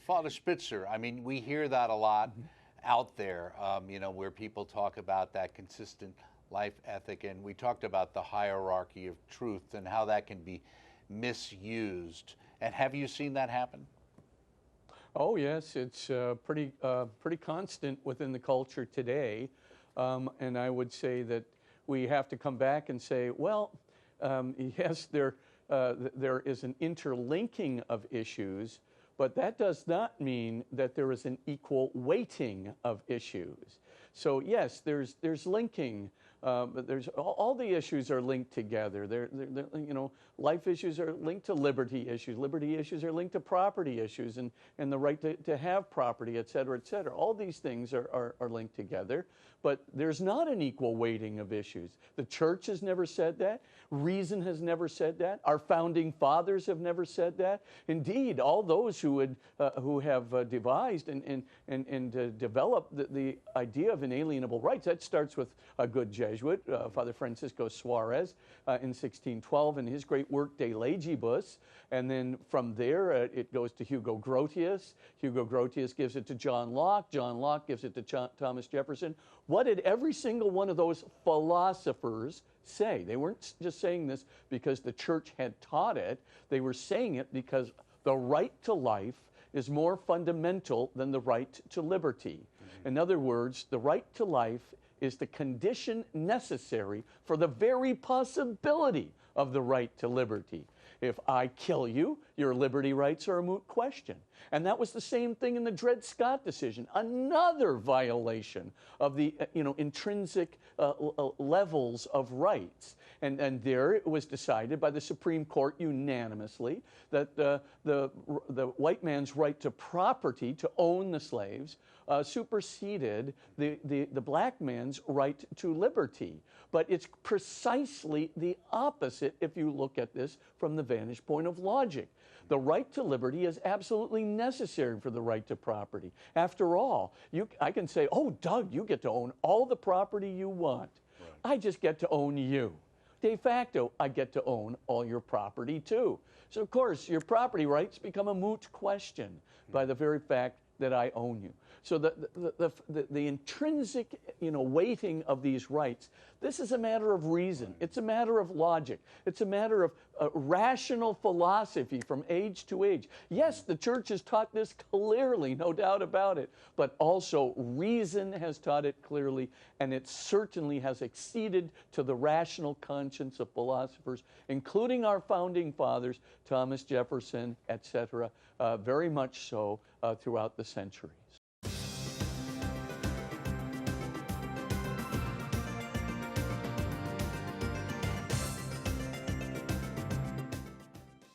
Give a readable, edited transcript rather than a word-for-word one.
Father Spitzer, I mean, we hear that a lot out there, where people talk about that consistent life ethic, and we talked about the hierarchy of truth and how that can be misused. And have you seen that happen? Oh yes, it's pretty constant within the culture today, and I would say that we have to come back and say, well, yes, there is an interlinking of issues, but that does not mean that there is an equal weighting of issues. So yes, there's linking, but there's all the issues are linked together. Life issues are linked to liberty issues. Liberty issues are linked to property issues and the right to have property, et cetera, et cetera. All these things are linked together, but there's not an equal weighting of issues. The church has never said that. Reason has never said that. Our founding fathers have never said that. Indeed, all those who have devised and developed the idea of inalienable rights, that starts with a good Jesuit, Father Francisco Suarez, in 1612, and his great work De Legibus. And then from there, it goes to Hugo Grotius. Hugo Grotius gives it to John Locke. John Locke gives it to Thomas Jefferson. What did every single one of those philosophers say? They weren't just saying this because the church had taught it. They were saying it because the right to life is more fundamental than the right to liberty. In other words, the right to life is the condition necessary for the very possibility of the right to liberty. If I kill you, your liberty rights are a moot question. And that was the same thing in the Dred Scott decision, another violation of the intrinsic levels of rights. And there it was decided by the Supreme Court unanimously that the white man's right to property, to own the slaves, superseded the black man's right to liberty. But it's precisely the opposite if you look at this from the vantage point of logic. The right to liberty is absolutely necessary for the right to property. After all, I can say, oh, Doug, you get to own all the property you want. Right. I just get to own you. De facto, I get to own all your property too. So of course, your property rights become a moot question by the very fact that I own you. So the intrinsic weighting of these rights, this is a matter of reason. It's a matter of logic. It's a matter of rational philosophy from age to age. Yes, the church has taught this clearly, no doubt about it, but also reason has taught it clearly, and it certainly has acceded to the rational conscience of philosophers, including our founding fathers, Thomas Jefferson, etc., very much so throughout the centuries.